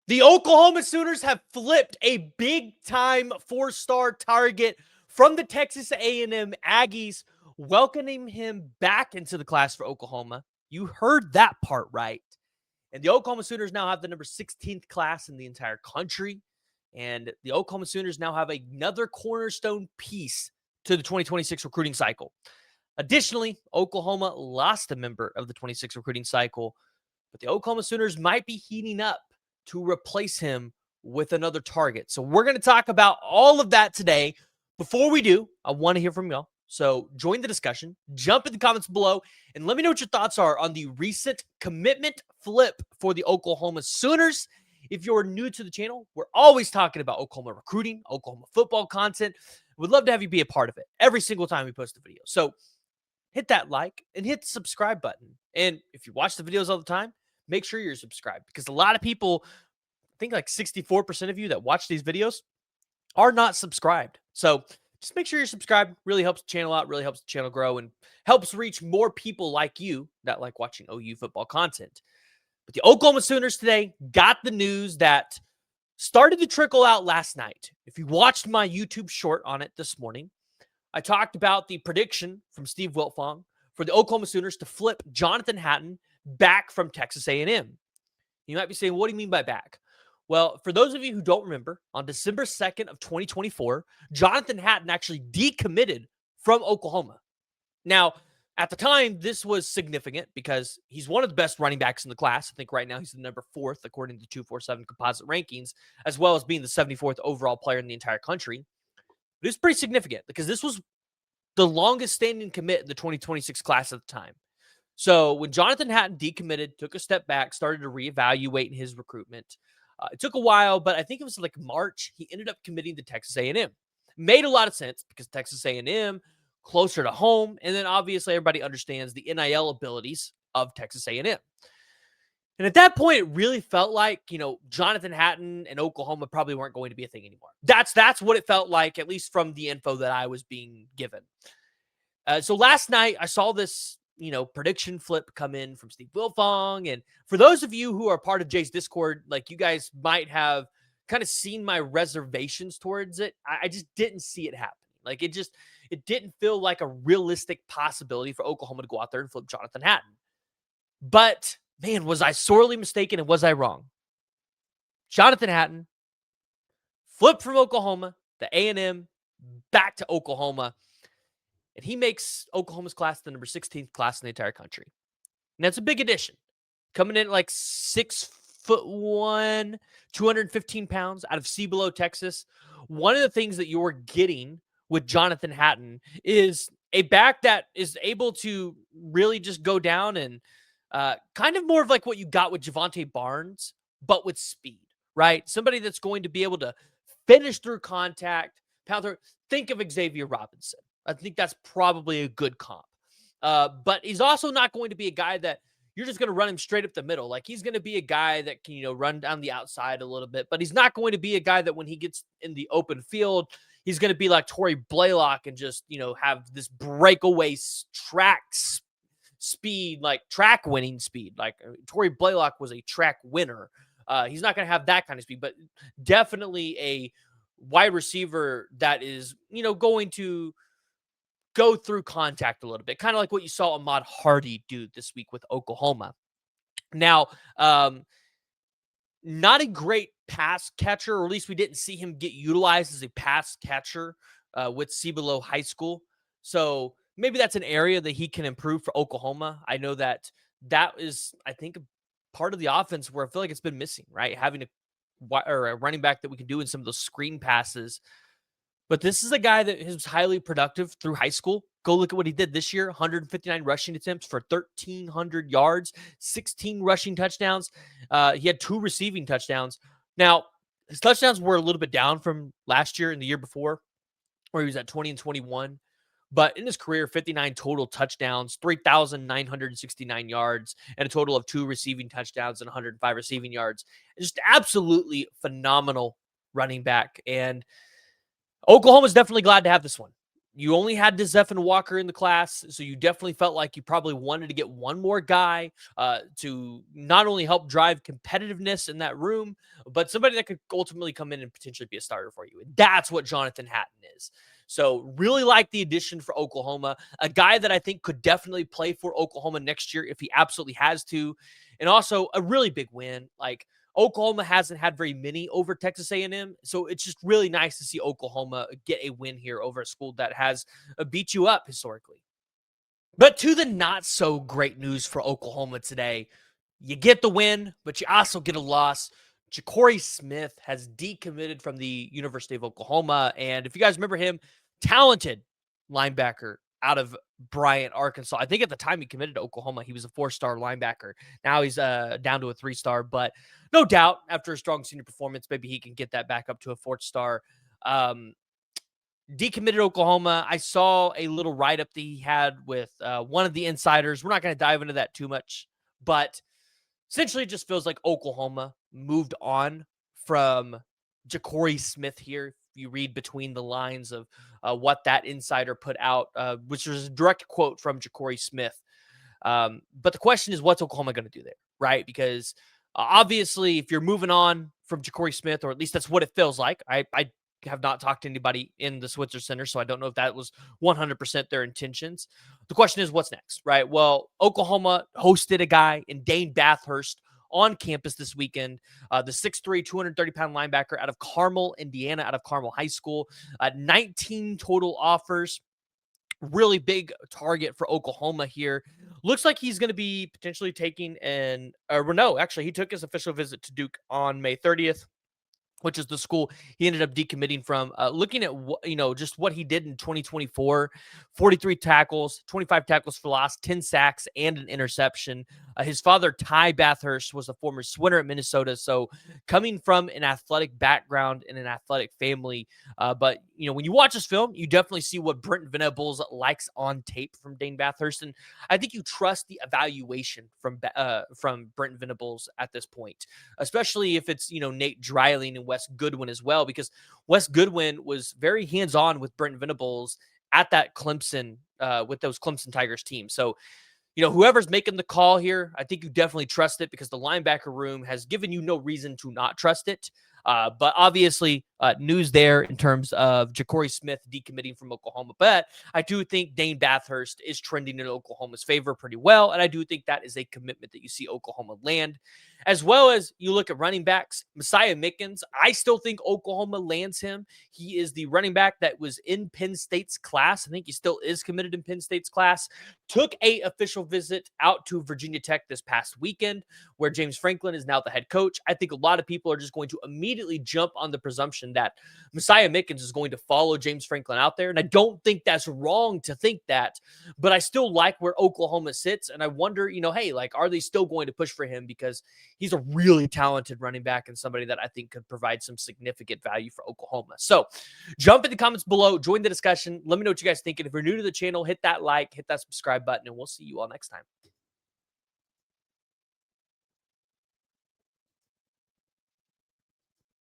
The Oklahoma Sooners have flipped a big-time four-star target from the Texas A&M Aggies, welcoming him back into the class for Oklahoma. You heard that part right. And the Oklahoma Sooners now have the number 16th class in the entire country. And the Oklahoma Sooners now have another cornerstone piece to the 2026 recruiting cycle. Additionally, Oklahoma lost a member of the 26 recruiting cycle, but the Oklahoma Sooners might be heating up to replace him with another target. So we're going to talk about all of that today. Before we do, I want to hear from y'all. So join the discussion, jump in the comments below, and let me know what your thoughts are on the recent commitment flip for the Oklahoma Sooners. If you're new to the channel, we're always talking about Oklahoma recruiting, Oklahoma football content. We'd love to have you be a part of it every single time we post a video. So hit that like and hit the subscribe button. And if you watch the videos all the time, make sure you're subscribed, because a lot of people, I think like 64% of you that watch these videos are not subscribed. So just make sure you're subscribed. Really helps the channel out, really helps the channel grow, and helps reach more people like you that like watching OU football content. But the Oklahoma Sooners today got the news that started to trickle out last night. If you watched my YouTube short on it this morning, I talked about the prediction from Steve Wiltfong for the Oklahoma Sooners to flip Jonathan Hatton back from Texas A&M. You might be saying, what do you mean by back? Well, for those of you who don't remember, on December 2nd of 2024, Jonathan Hatton actually decommitted from Oklahoma. Now, at the time, this was significant because he's one of the best running backs in the class. I think right now he's the number 4th, according to 247 composite rankings, as well as being the 74th overall player in the entire country. But it's pretty significant because this was the longest standing commit in the 2026 class at the time. So when Jonathan Hatton decommitted, took a step back, started to reevaluate his recruitment. It took a while, but I think it was like March, he ended up committing to Texas A&M. Made a lot of sense because Texas A&M, closer to home, and then obviously everybody understands the NIL abilities of Texas A&M. And at that point, it really felt like, Jonathan Hatton and Oklahoma probably weren't going to be a thing anymore. That's what it felt like, at least from the info that I was being given. So last night, I saw this, prediction flip come in from Steve Wiltfong. And for those of you who are part of Jay's Discord, like you guys might have kind of seen my reservations towards it. I just didn't see it happening. Like it didn't feel like a realistic possibility for Oklahoma to go out there and flip Jonathan Hatton. But man, was I sorely mistaken and was I wrong? Jonathan Hatton flipped from Oklahoma to A&M back to Oklahoma, and he makes Oklahoma's class the number 16th class in the entire country. And that's a big addition. Coming in at like 6'1", 215 pounds out of Cibolo, Texas. One of the things that you're getting with Jonathan Hatton is a back that is able to really just go down and kind of more of like what you got with Javonte Barnes, but with speed, right? Somebody that's going to be able to finish through contact, pound through. Think of Xavier Robinson. I think that's probably a good comp. But he's also not going to be a guy that you're just going to run him straight up the middle. Like he's going to be a guy that can, run down the outside a little bit, but he's not going to be a guy that when he gets in the open field, he's going to be like Torrey Blaylock and just, have this breakaway track speed, like track winning speed. Like Torrey Blaylock was a track winner. He's not going to have that kind of speed, but definitely a wide receiver that is, going to go through contact a little bit, kind of like what you saw Ahmad Hardy do this week with Oklahoma. Now, not a great pass catcher, or at least we didn't see him get utilized as a pass catcher with Cibolo High School. So maybe that's an area that he can improve for Oklahoma. I know that is, I think, a part of the offense where I feel like it's been missing, right? Having a running back that we can do in some of those screen passes. But this is a guy that is highly productive through high school. Go look at what he did this year. 159 rushing attempts for 1,300 yards, 16 rushing touchdowns. He had 2 receiving touchdowns. Now, his touchdowns were a little bit down from last year and the year before, where he was at 20 and 21. But in his career, 59 total touchdowns, 3,969 yards, and a total of 2 receiving touchdowns and 105 receiving yards. Just absolutely phenomenal running back. And Oklahoma's definitely glad to have this one. You only had Zeph Walker in the class, so you definitely felt like you probably wanted to get one more guy to not only help drive competitiveness in that room, but somebody that could ultimately come in and potentially be a starter for you. And that's what Jonathan Hatton is. So really like the addition for Oklahoma, a guy that I think could definitely play for Oklahoma next year if he absolutely has to. And also a really big win. Like Oklahoma hasn't had very many over Texas A&M, so it's just really nice to see Oklahoma get a win here over a school that has beat you up historically. But to the not so great news for Oklahoma today, you get the win, but you also get a loss. Jakori Smith has decommitted from the University of Oklahoma. And if you guys remember him, talented linebacker out of Bryant, Arkansas. I think at the time he committed to Oklahoma, he was a 4-star linebacker. Now he's down to a 3-star, but no doubt after a strong senior performance, maybe he can get that back up to a 4th-star. Decommitted Oklahoma. I saw a little write-up that he had with one of the insiders. We're not going to dive into that too much, but essentially it just feels like Oklahoma moved on from Jakori Smith here. If you read between the lines of what that insider put out, which was a direct quote from Jakori Smith. But the question is, what's Oklahoma going to do there, right? Because obviously, if you're moving on from Jakori Smith, or at least that's what it feels like, I have not talked to anybody in the Switzer Center, so I don't know if that was 100% their intentions. The question is, what's next, right? Well, Oklahoma hosted a guy in Dane Bathurst on campus this weekend, the 6'3", 230-pound linebacker out of Carmel, Indiana, out of Carmel High School. 19 total offers. Really big target for Oklahoma here. Looks like he's going to be potentially taking actually, he took his official visit to Duke on May 30th. Which is the school he ended up decommitting from. Looking at just what he did in 2024, 43 tackles, 25 tackles for loss, 10 sacks, and an interception. His father, Ty Bathurst, was a former swimmer at Minnesota, so coming from an athletic background and an athletic family. But when you watch this film, you definitely see what Brent Venables likes on tape from Dane Bathurst, and I think you trust the evaluation from Brent Venables at this point, especially if it's Nate Dreiling and Wes Goodwin as well, because Wes Goodwin was very hands-on with Brent Venables at that Clemson, with those Clemson Tigers team. So, whoever's making the call here, I think you definitely trust it because the linebacker room has given you no reason to not trust it. But obviously, news there in terms of Jakori Smith decommitting from Oklahoma. But I do think Dane Bathurst is trending in Oklahoma's favor pretty well. And I do think that is a commitment that you see Oklahoma land. As well as you look at running backs, Messiah Mickens, I still think Oklahoma lands him. He is the running back that was in Penn State's class. I think he still is committed in Penn State's class. Took a official visit out to Virginia Tech this past weekend, where James Franklin is now the head coach. I think a lot of people are just going to immediately jump on the presumption that Messiah Mickens is going to follow James Franklin out there. And I don't think that's wrong to think that, but I still like where Oklahoma sits. And I wonder, hey, are they still going to push for him? Because he's a really talented running back and somebody that I think could provide some significant value for Oklahoma. So jump in the comments below, join the discussion. Let me know what you guys think. And if you're new to the channel, hit that like, hit that subscribe button, and we'll see you all next time.